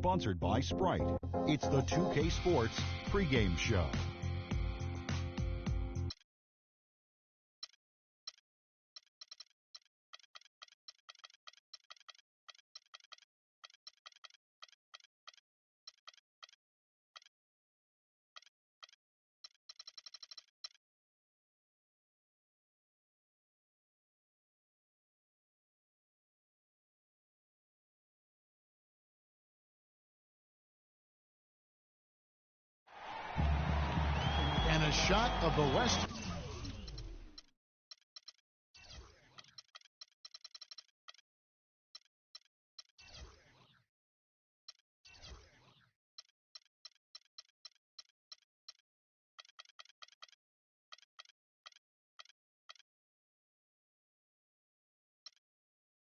sponsored by Sprite. It's the 2K Sports pregame show. And a shot of the West.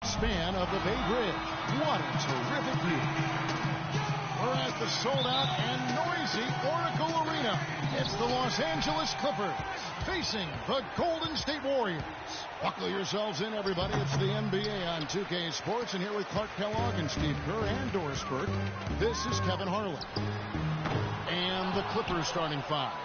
Span of the Bay Bridge. What a terrific view. We're at the sold-out and noisy Oracle Arena. It's the Los Angeles Clippers facing the Golden State Warriors. Buckle yourselves in, everybody. It's the NBA on 2K Sports, and here with Clark Kellogg and Steve Kerr and Doris Burke, this is Kevin Harlan. And the Clippers starting five.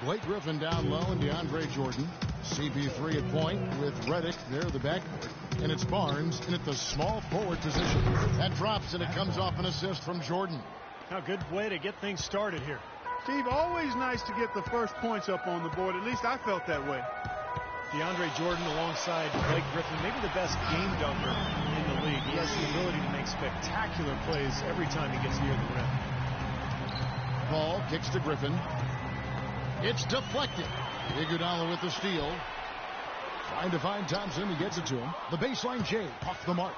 Blake Griffin down low and DeAndre Jordan. CP3 at point with Redick there at the backcourt. And it's Barnes in at the small forward position. That drops and it comes off an assist from Jordan. A good way to get things started here. Steve, always nice to get the first points up on the board. At least I felt that way. DeAndre Jordan alongside Blake Griffin, maybe the best game dunker in the league. He has the ability to make spectacular plays every time he gets near the rim. Ball kicks to Griffin. It's deflected. Iguodala with the steal. Trying to find Thompson. He gets it to him. The baseline J off the mark.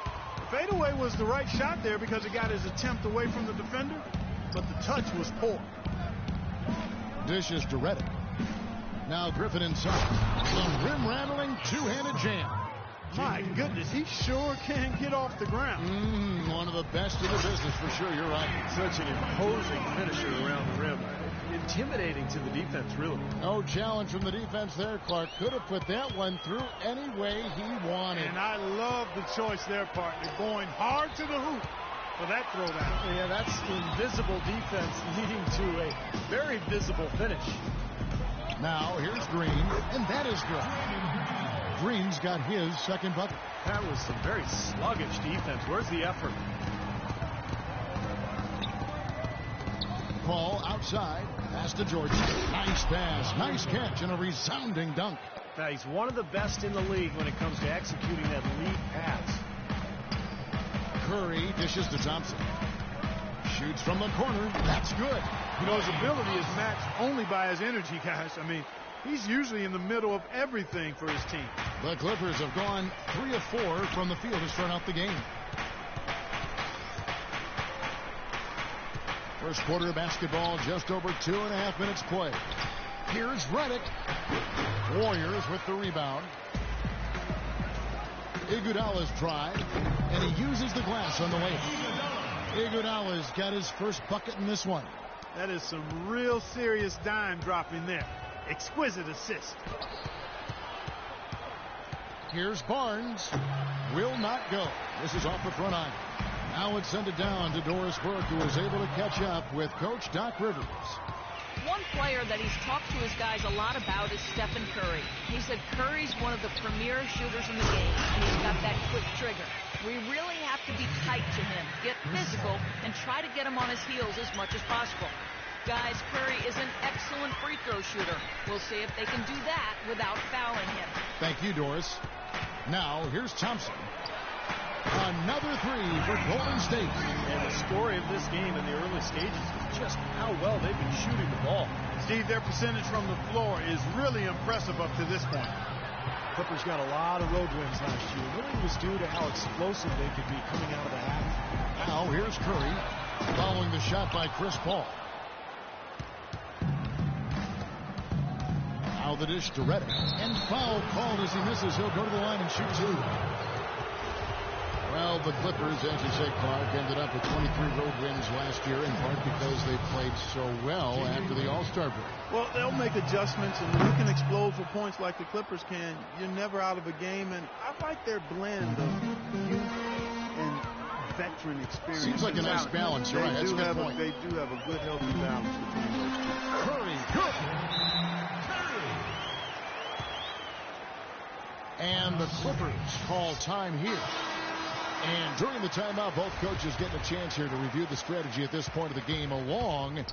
Fadeaway was the right shot there because it got his attempt away from the defender, but the touch was poor. Dishes to Redick. Now Griffin inside. Some rim-rattling two-handed jam. My goodness, he sure can get off the ground. One of the best in the business for sure. You're right. Such an imposing finisher around the rim. Intimidating to the defense, really. No challenge from the defense there, Clark. Could have put that one through any way he wanted. And I love the choice there, partner. Going hard to the hoop for that throwdown. Yeah, that's invisible defense leading to a very visible finish. Now, here's Green, and that is good. Green's got his second bucket. That was some very sluggish defense. Where's the effort? Paul outside. Pass to Jordan. Nice pass. Nice catch and a resounding dunk. Now, he's one of the best in the league when it comes to executing that lead pass. Curry dishes to Thompson. Shoots from the corner. That's good. You know, his ability is matched only by his energy, guys. I mean, he's usually in the middle of everything for his team. The Clippers have gone 3 of 4 from the field to start out the game. First quarter of basketball, just over 2.5 minutes play. Here's Redick. Warriors with the rebound. Iguodala's tried, and he uses the glass on the way. Iguodala's got his first bucket in this one. That is some real serious dime dropping there. Exquisite assist. Here's Barnes. Will not go. This is off the front iron. Now it's sent it down to Doris Burke, who was able to catch up with Coach Doc Rivers. One player that he's talked to his guys a lot about is Stephen Curry. He said Curry's one of the premier shooters in the game, and he's got that quick trigger. We really have to be tight to him, get physical, and try to get him on his heels as much as possible. Guys, Curry is an excellent free throw shooter. We'll see if they can do that without fouling him. Thank you, Doris. Now, here's Thompson. Another three for Golden State. And the story of this game in the early stages is just how well they've been shooting the ball. Steve, their percentage from the floor is really impressive up to this point. Clippers got a lot of road wins last year. Really was due to how explosive they could be coming out of the half. Now here's Curry following the shot by Chris Paul. Now the dish to Redick. And foul called as he misses. He'll go to the line and shoot two. Well, the Clippers, as you say, Clark, ended up with 23 road wins last year, in part because they played so well after the All-Star break. Well, they'll make adjustments, and when you can explode for points like the Clippers can, you're never out of a game. And I like their blend of youth and veteran experience. Seems like a nice balance. You're right. That's a good point. They do have a good, healthy balance between those two. Curry, good. And the Clippers call time here. And during the timeout, both coaches getting a chance here to review the strategy at this point of the game, along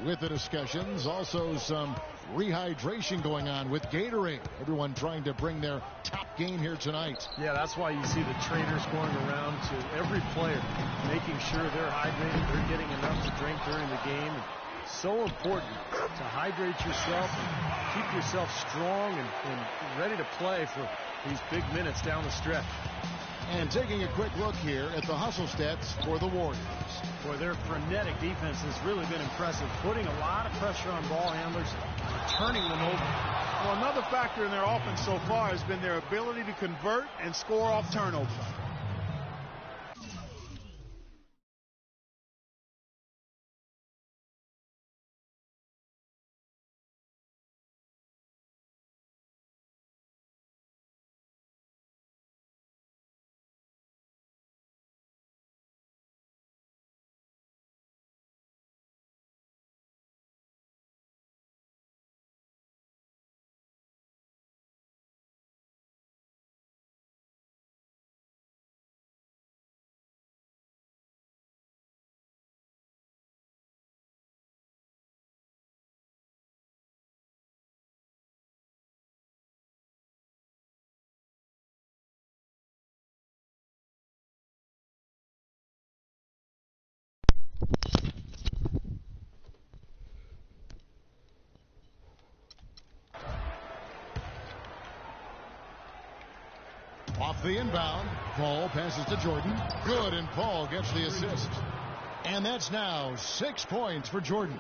with the discussions. Also some rehydration going on with Gatorade. Everyone trying to bring their top game here tonight. Yeah, that's why you see the trainers going around to every player, making sure they're hydrated, they're getting enough to drink during the game. And so important to hydrate yourself and keep yourself strong and ready to play for these big minutes down the stretch. And taking a quick look here at the hustle stats for the Warriors. Boy, their frenetic defense has really been impressive, putting a lot of pressure on ball handlers, turning them over. Well, another factor in their offense so far has been their ability to convert and score off turnovers. Off the inbound, Paul passes to Jordan. Good, and Paul gets the assist. And that's now 6 points for Jordan.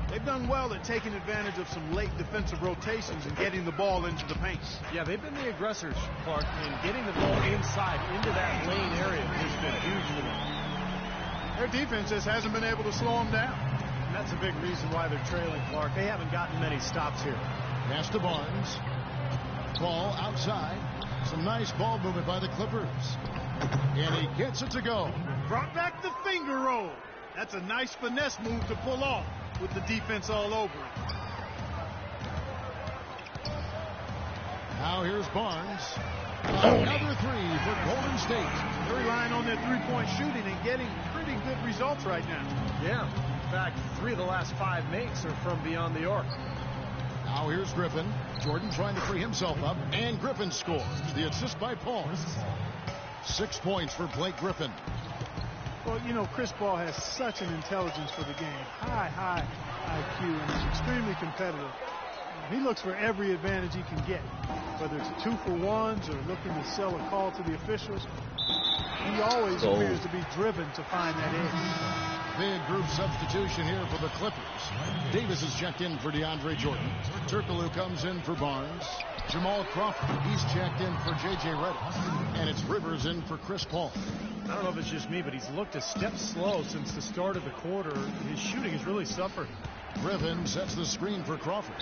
They've done well at taking advantage of some late defensive rotations and getting the ball into the paint. Yeah, they've been the aggressors, Clark, and getting the ball inside into that lane area has been huge for them. Their defense just hasn't been able to slow them down. And that's a big reason why they're trailing, Clark. They haven't gotten many stops here. Pass to Barnes. Ball outside. Some nice ball movement by the Clippers. And he gets it to go. Brought back the finger roll. That's a nice finesse move to pull off with the defense all over it. Now here's Barnes. Another three for Golden State. They're relying on their three-point shooting and getting pretty good results right now. Yeah. In fact, 3 of the last 5 makes are from beyond the arc. Now here's Griffin. Jordan trying to free himself up. And Griffin scores. The assist by Paul. 6 points for Blake Griffin. Well, you know, Chris Paul has such an intelligence for the game. High IQ, and he's extremely competitive. He looks for every advantage he can get, whether it's 2-for-1s or looking to sell a call to the officials. He always appears to be driven to find that edge. Big group substitution here for the Clippers. Davis is checked in for DeAndre Jordan. Turkoglu comes in for Barnes. Jamal Crawford, he's checked in for J.J. Redick. And it's Rivers in for Chris Paul. I don't know if it's just me, but he's looked a step slow since the start of the quarter. His shooting has really suffered. Griffin sets the screen for Crawford.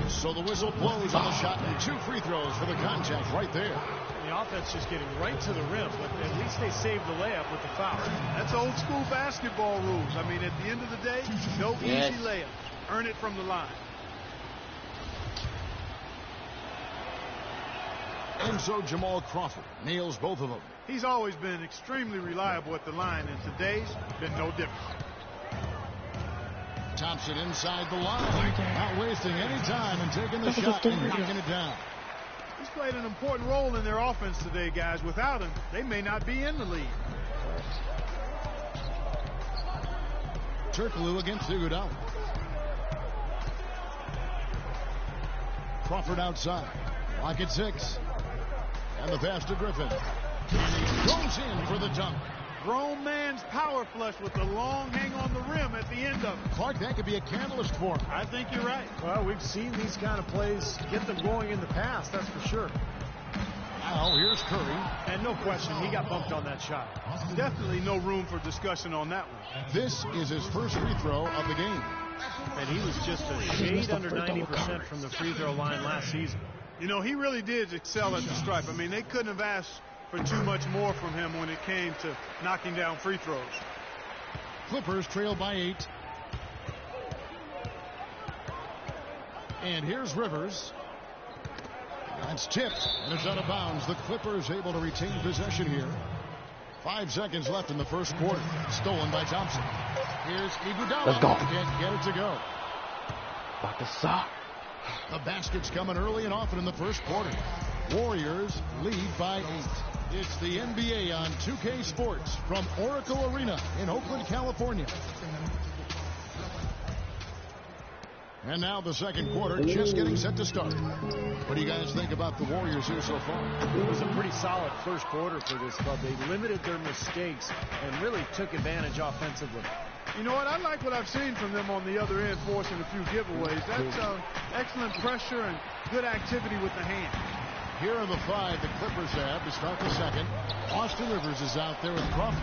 So the whistle blows on the shot, and 2 free throws for the contact right there. The offense just getting right to the rim, but at least they saved the layup with the foul. That's old school basketball rules. I mean, at the end of the day, no easy layup. Earn it from the line. And so Jamal Crawford nails both of them. He's always been extremely reliable at the line, and today's been no different. Thompson inside the line, not wasting any time and taking the shot and knocking it down. He's played an important role in their offense today, guys. Without him, they may not be in the lead. Turkoglu against Iguodala. Crawford outside. Lock at 6. And the pass to Griffin. And he goes in for the dunk. Grown man's power flush with the long hang on the rim at the end of it. Clark, that could be a catalyst for him. I think you're right. Well, we've seen these kind of plays get them going in the past, that's for sure. Now here's Curry. And no question, he got bumped on that shot. Definitely no room for discussion on that one. This is his first free throw of the game. And he was just a shade under 90% from the free throw line last season. You know, he really did excel at the stripe. I mean, they couldn't have asked for too much more from him when it came to knocking down free throws. Clippers trail by 8. And here's Rivers. That's tipped, and it's out of bounds. The Clippers able to retain possession here. 5 seconds left in the first quarter. Stolen by Thompson. Here's Iguodala. Let's go. Can't get it to go. About to suck. The basket's coming early and often in the first quarter. Warriors lead by 8. It's the NBA on 2K Sports from Oracle Arena in Oakland, California. And now the second quarter just getting set to start. What do you guys think about the Warriors here so far? It was a pretty solid first quarter for this club. They limited their mistakes and really took advantage offensively. You know what? I like what I've seen from them on the other end, forcing a few giveaways. That's excellent pressure and good activity with the hand. Here are the 5 the Clippers have to start the second. Austin Rivers is out there with Crawford.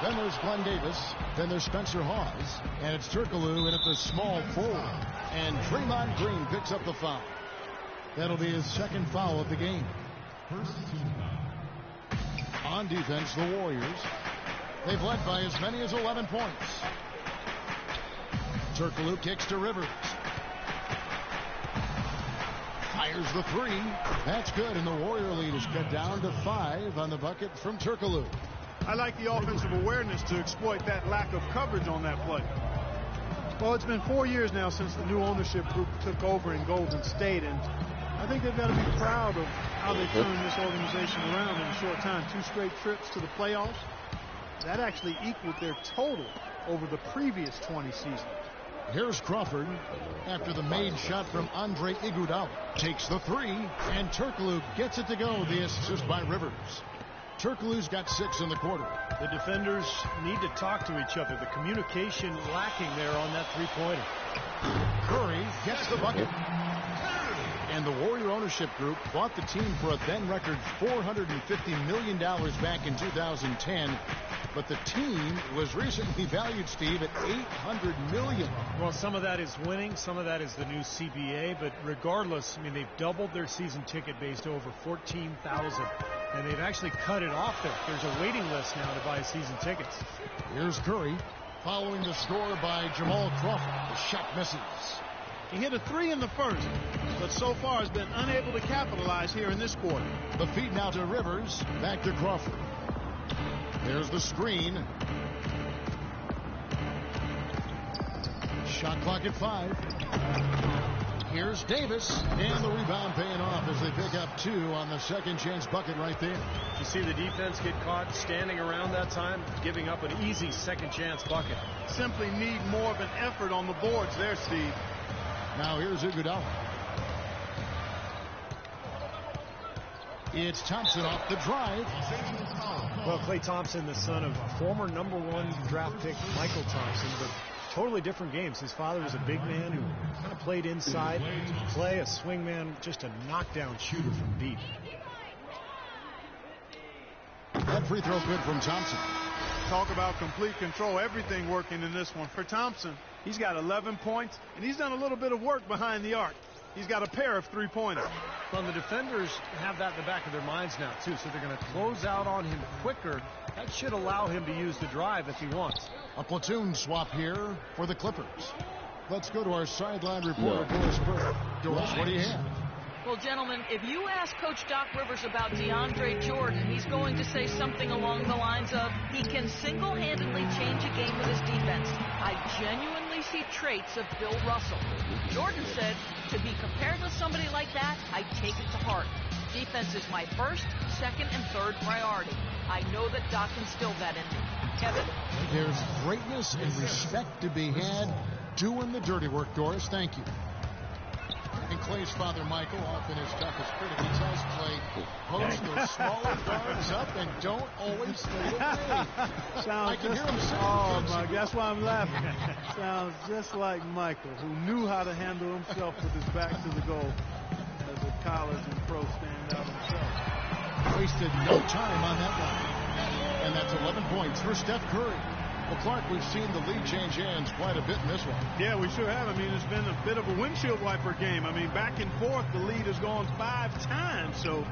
Then there's Glenn Davis. Then there's Spencer Hawes. And it's Turkoglu in at the small forward. And Draymond Green picks up the foul. That'll be his second foul of the game. On defense, the Warriors. They've led by as many as 11 points. Turkoglu kicks to Rivers. Fires the 3. That's good, and the Warrior lead is cut down to 5 on the bucket from Turkoglu. I like the offensive awareness to exploit that lack of coverage on that play. Well, it's been 4 years now since the new ownership group took over in Golden State, and I think they've got to be proud of how they turned this organization around in a short time. 2 straight trips to the playoffs. That actually equaled their total over the previous 20 seasons. Here's Crawford after the made shot from Andre Iguodala. Takes the 3, and Turkoglu gets it to go. The assist by Rivers. Turkoglu's got 6 in the quarter. The defenders need to talk to each other. The communication lacking there on that three-pointer. Curry gets the bucket. And the Warrior ownership group bought the team for a then record $450 million back in 2010. But the team was recently valued, Steve, at $800 million. Well, some of that is winning. Some of that is the new CBA. But regardless, I mean, they've doubled their season ticket base to over 14,000. And they've actually cut it off there. There's a waiting list now to buy season tickets. Here's Curry following the score by Jamal Crawford. The shot misses. He hit a 3 in the first, but so far has been unable to capitalize here in this quarter. The feed now to Rivers. Back to Crawford. There's the screen. Shot clock at 5. Here's Davis, and the rebound paying off as they pick up 2 on the second chance bucket right there. You see the defense get caught standing around that time, giving up an easy second chance bucket. Simply need more of an effort on the boards there, Steve. Now here's Iguodala. It's Thompson off the drive. Well, Klay Thompson, the son of former #1 draft pick Michael Thompson, but totally different games. His father was a big man who kind of played inside. Klay, a swing man, just a knockdown shooter from deep. That free throw good from Thompson. Talk about complete control. Everything working in this one. For Thompson, he's got 11 points, and he's done a little bit of work behind the arc. He's got a pair of 3-pointers. Well, the defenders have that in the back of their minds now, too, so they're going to close out on him quicker. That should allow him to use the drive if he wants. A platoon swap here for the Clippers. Let's go to our sideline reporter, Doris Burke. Doris, what do you have? Well, gentlemen, if you ask Coach Doc Rivers about DeAndre Jordan, he's going to say something along the lines of, he can single-handedly change a game with his defense. I genuinely see traits of Bill Russell. Jordan said, to be compared with somebody like that, I take it to heart. Defense is my first, second, and third priority. I know that Doc instilled that in me. Kevin? There's greatness and respect to be had doing the dirty work, Doris. Thank you. And Clay's father, Michael, often his toughest critic, he tells Clay, post those smaller guards up and don't always fade away. I can hear him saying, oh, my, that's why I'm laughing. Sounds just like Michael, who knew how to handle himself with his back to the goal as a college and pro standout himself. Wasted no time on that one. And that's 11 points for Steph Curry. Well, Clark, we've seen the lead change hands quite a bit in this one. Yeah, we sure have. I mean, it's been a bit of a windshield wiper game. I mean, back and forth, the lead has gone 5 times, so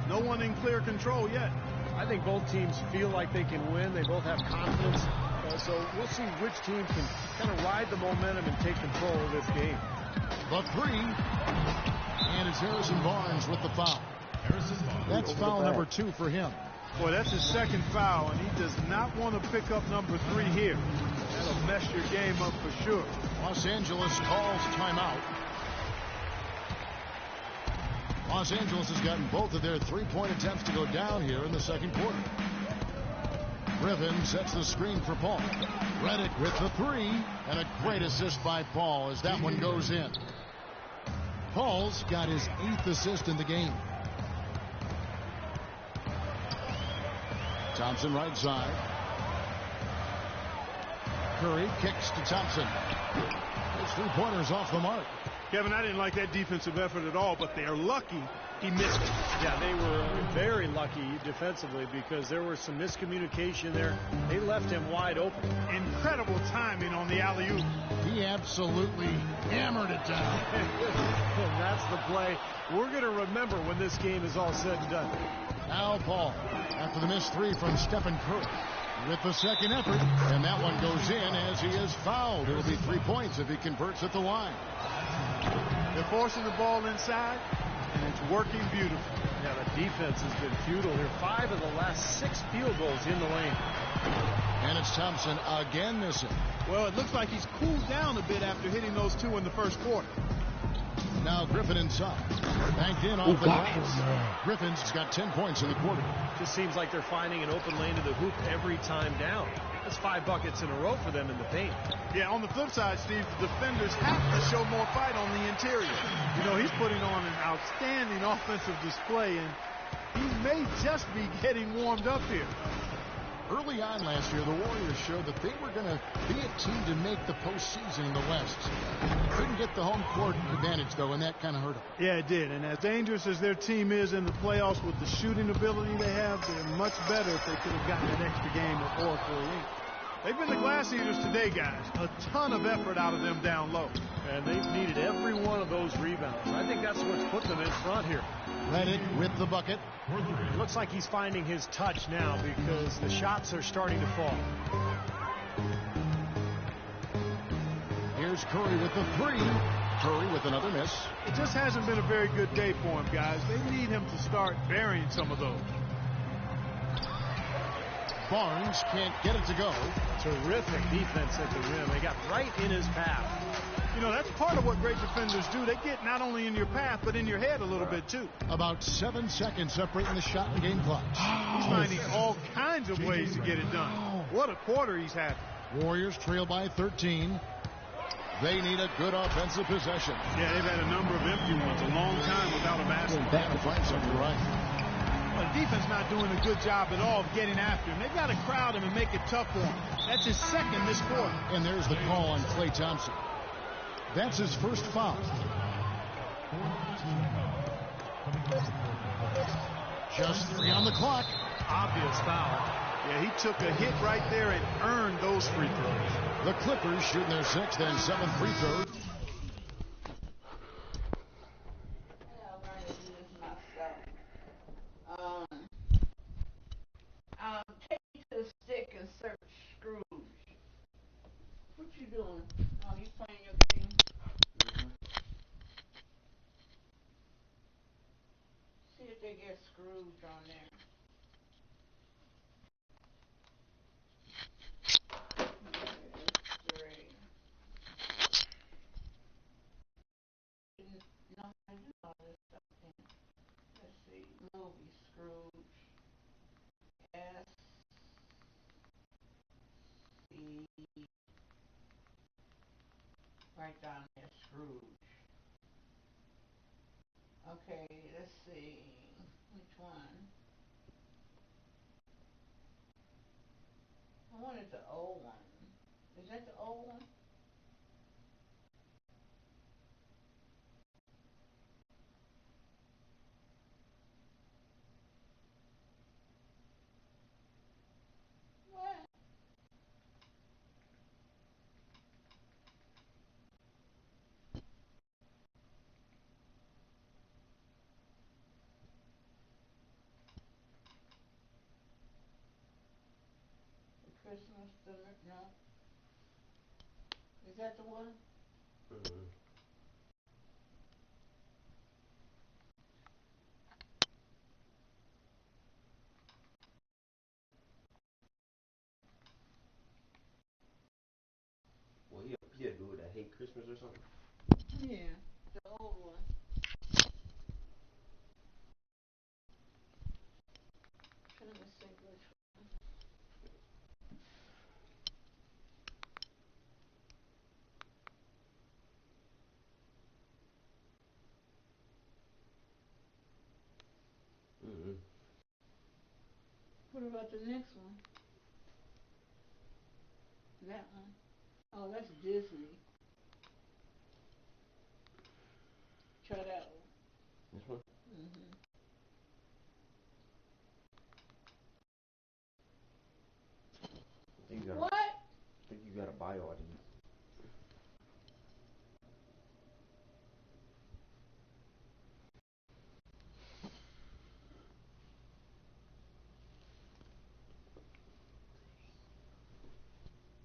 no one in clear control yet. I think both teams feel like they can win. They both have confidence. So we'll see which team can kind of ride the momentum and take control of this game. The three. And it's Harrison Barnes with the foul. That's foul number 2 for him. Boy, that's his second foul, and he does not want to pick up number 3 here. That'll mess your game up for sure. Los Angeles calls timeout. Los Angeles has gotten both of their three-point attempts to go down here in the second quarter. Griffin sets the screen for Paul. Redick with the 3, and a great assist by Paul as that one goes in. Paul's got his 8th assist in the game. Thompson right side. Curry kicks to Thompson. His three-pointers off the mark. Kevin, I didn't like that defensive effort at all, but they are lucky he missed it. Yeah, they were very lucky defensively because there was some miscommunication there. They left him wide open. Incredible timing on the alley-oop. He absolutely hammered it down. And that's the play we're going to remember when this game is all said and done. Now Paul, after the missed 3 from Stephen Curry, with the second effort, and that one goes in as he is fouled. It'll be 3 points if he converts at the line. They're forcing the ball inside, and it's working beautifully. Yeah, the defense has been futile here. 5 of the last 6 field goals in the lane. And it's Thompson again missing. Well, it looks like he's cooled down a bit after hitting those 2 in the first quarter. Now Griffin inside. Banked in off the glass. Griffin's got 10 points in the quarter. Just seems like they're finding an open lane to the hoop every time down. That's 5 buckets in a row for them in the paint. Yeah, on the flip side, Steve, the defenders have to show more fight on the interior. You know, he's putting on an outstanding offensive display, and he may just be getting warmed up here. Early on last year, the Warriors showed that they were going to be a team to make the postseason in the West. Couldn't get the home court advantage, though, and that kind of hurt them. Yeah, it did. And as dangerous as their team is in the playoffs with the shooting ability they have, they're much better if they could have gotten an extra game at Oracle Arena. They've been the glass eaters today, guys. A ton of effort out of them down low. And they've needed every one of those rebounds. I think that's what's put them in front here. Redick with the bucket. It looks like he's finding his touch now because the shots are starting to fall. Here's Curry with the 3. Curry with another miss. It just hasn't been a very good day for him, guys. They need him to start burying some of those. Barnes can't get it to go. Terrific defense at the rim. They got right in his path. You know, that's part of what great defenders do. They get not only in your path, but in your head a little bit, too. About 7 seconds separating the shot and game clock. He's finding all kinds of ways to get it done. What a quarter he's had. Warriors trail by 13. They need a good offensive possession. Yeah, they've had a number of empty ones, a long time without a basket. Back to find something right. Well, the defense not doing a good job at all of getting after him. They've got to crowd him and make it tough for him. That's his second this quarter. And there's the call on Klay Thompson. That's his first foul. Just 3 on the clock. Obvious foul. Yeah, he took a hit right there and earned those free throws. The Clippers shooting their 6th and 7th free throws. Take the stick and search Scrooge. What you doing? Oh, you playing your game? See if they get Scrooge on there. No, I do all this stuff in. Let's see. Movie Scrooge. S. C. Right down there, Scrooge. Okay, let's see. Which one? I wanted the old one. Is that the old one? What? Christmas dinner? No. Is that the one? Mm-hmm. Well, he a dude that hate Christmas or something. Yeah, the old one. Trying to think which one. Mm-hmm. What about the next one? That one? Oh, that's Disney. Try that one. This one? Mm-hmm. What? I think you gotta buy all these.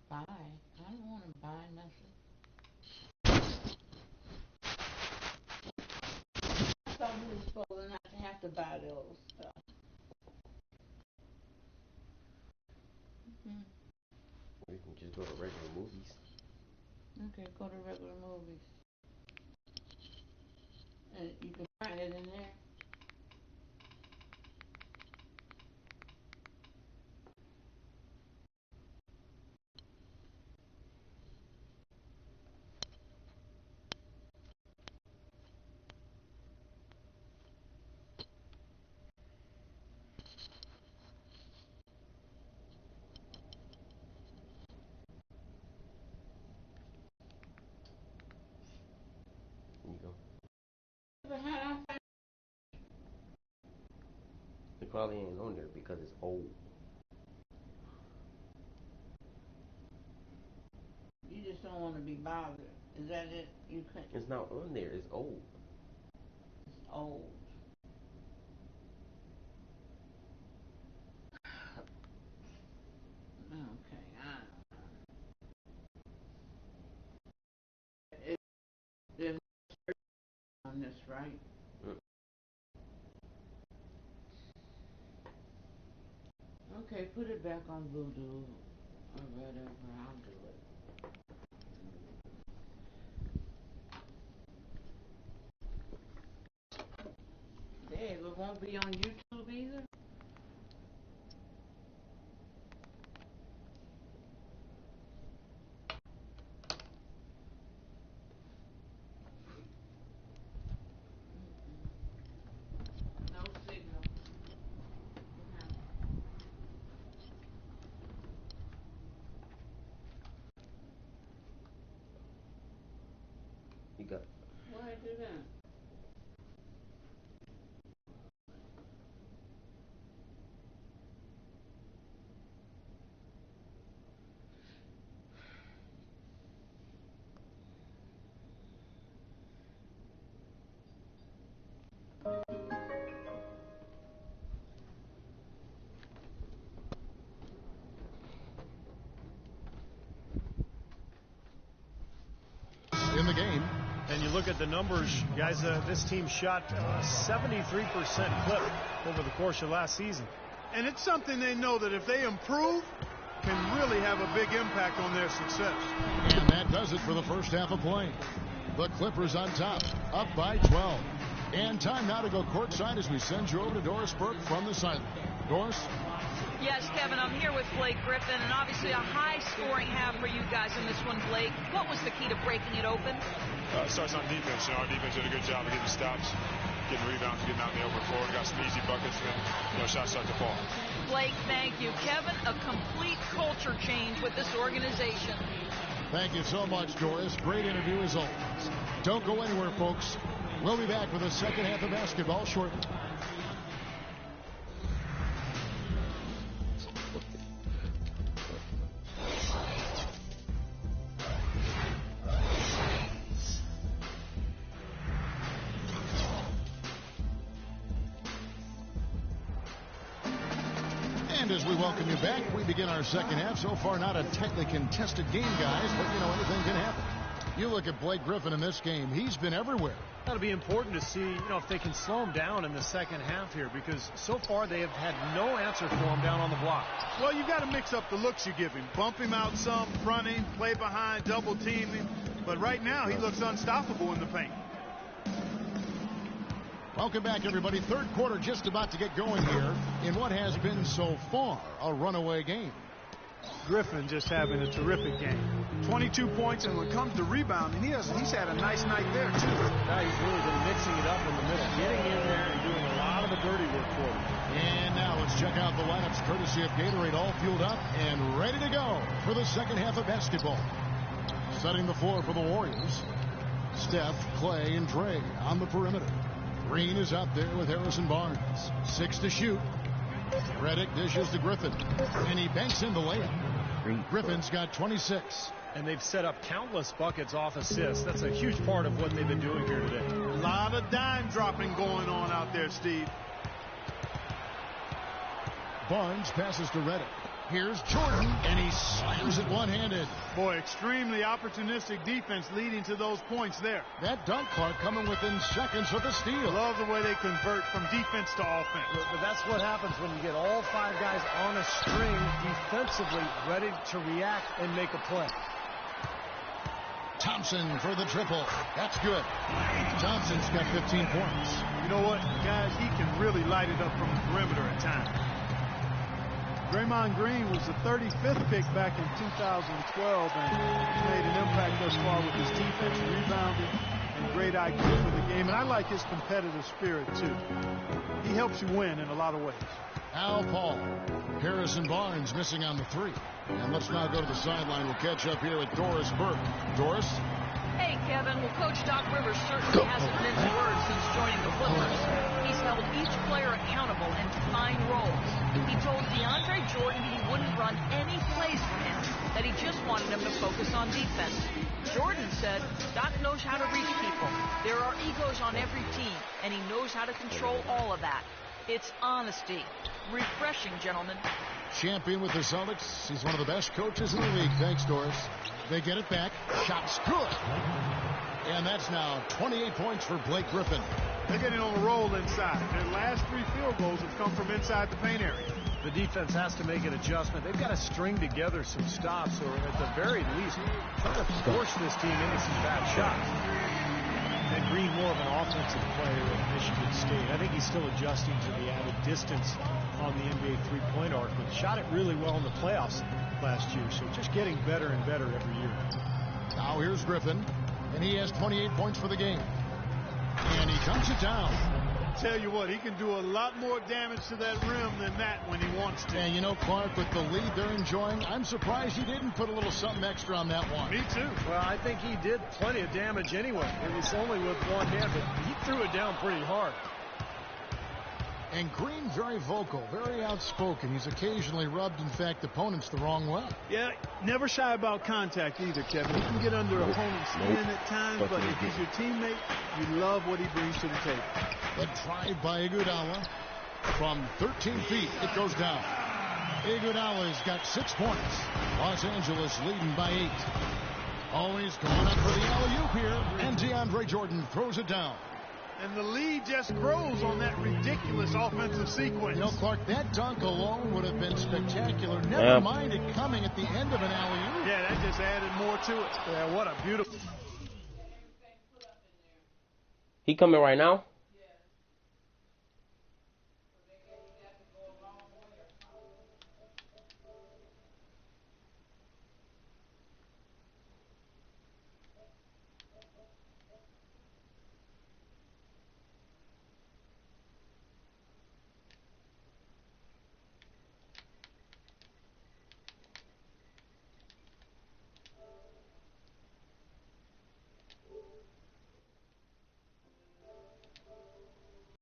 Buy? I don't want to buy nothing. I thought we were supposed not to have to buy those stuff. Mm-hmm. We can just go to regular movies. Okay, go to regular movies. And you can find it in there. There you go. But how do I find It probably ain't on there because it's old. You just don't want to be bothered. Is that it? You couldn't. It's not on there. It's old. It's old. Okay, there's no on this, right? Mm. Okay, put it back on Voodoo or whatever. I'll do it. Dave, it won't be on YouTube either? No signal. Okay. You got. Why I do that? In the game. And you look at the numbers, guys, this team shot 73% clip over the course of last season. And it's something they know that if they improve, can really have a big impact on their success. And that does it for the first half of play. The Clippers on top, up by 12. And time now to go courtside as we send you over to Doris Burke from the sideline. Doris? Yes, Kevin, I'm here with Blake Griffin, and obviously a high-scoring half for you guys in this one, Blake. What was the key to breaking it open? It starts on defense. Our defense did a good job of getting stops, getting rebounds, getting out in the open floor. Got some easy buckets, and then shots start to fall. Blake, thank you. Kevin, a complete culture change with this organization. Thank you so much, Doris. Great interview as always. Don't go anywhere, folks. We'll be back with the second half of basketball shortly. And as we welcome you back, we begin our second half. So far, not a tightly contested game, guys, but, you know, anything can happen. You look at Blake Griffin in this game. He's been everywhere. That'll be important to see, you know, if they can slow him down in the second half here, because so far they have had no answer for him down on the block. Well, you've got to mix up the looks you give him. Bump him out some, front him, play behind, double team him. But right now, he looks unstoppable in the paint. Welcome back, everybody. Third quarter just about to get going here in what has been so far a runaway game. Griffin just having a terrific game. 22 points, and when it comes to rebounding, he's had a nice night there, too. Now he's really been mixing it up in the middle, getting in there and doing a lot of the dirty work for him. And now let's check out the lineups courtesy of Gatorade, all fueled up and ready to go for the second half of basketball. Setting the floor for the Warriors, Steph, Clay, and Dre on the perimeter. Green is out there with Harrison Barnes. 6 to shoot. Redick dishes to Griffin, and he banks in the layup. Griffin's got 26. And they've set up countless buckets off assists. That's a huge part of what they've been doing here today. A lot of dime dropping going on out there, Steve. Barnes passes to Redick. Here's Jordan, and he slams it one-handed. Boy, extremely opportunistic defense leading to those points there. That dunk, Clark, coming within seconds of the steal. Love the way they convert from defense to offense. But that's what happens when you get all 5 guys on a string defensively ready to react and make a play. Thompson for the triple. That's good. Thompson's got 15 points. You know what, guys? He can really light it up from the perimeter at times. Draymond Green was the 35th pick back in 2012, and he's made an impact thus far with his defense, rebounding, and great IQ for the game. And I like his competitive spirit, too. He helps you win in a lot of ways. Al Paul. Harrison Barnes missing on the 3. And let's now go to the sideline. We'll catch up here with Doris Burke. Doris? Hey, Kevin. Well, Coach Doc Rivers certainly hasn't minced words since joining the Clippers. He's held each player accountable and defined roles. He told DeAndre Jordan he wouldn't run any plays for him, that he just wanted him to focus on defense. Jordan said Doc knows how to reach people. There are egos on every team, and he knows how to control all of that. It's honesty. Refreshing, gentlemen. Champion with the Celtics. He's one of the best coaches in the league. Thanks, Doris. They get it back. Shot's good. And that's now 28 points for Blake Griffin. They're getting on a roll inside. Their last 3 field goals have come from inside the paint area. The defense has to make an adjustment. They've got to string together some stops, or at the very least, try to force this team into some bad shots. And Green, more of an offensive player at Michigan State. I think he's still adjusting to the added distance on the NBA three-point arc, but shot it really well in the playoffs last year. So just getting better and better every year. Now here's Griffin, and he has 28 points for the game. And he comes it down. Tell you what, he can do a lot more damage to that rim than that when he wants to. And you know, Clark, with the lead they're enjoying, I'm surprised he didn't put a little something extra on that one. Me too. Well, I think he did plenty of damage anyway. It was only with one hand, but he threw it down pretty hard. And Green, very vocal, very outspoken. He's occasionally rubbed, in fact, opponents the wrong way. Yeah, never shy about contact either, Kevin. He can get under opponent's skin at times, but if he's your teammate, you love what he brings to the table. The drive by Iguodala from 13 feet. It goes down. Iguodala's got 6 points. Los Angeles leading by 8. Always going up for the alley-oop here, and DeAndre Jordan throws it down. And the lead just grows on that ridiculous offensive sequence. You know, Clark, that dunk alone would have been spectacular. Never mind it coming at the end of an alley-oop. Yeah, that just added more to it. Yeah, what a beautiful... He coming right now?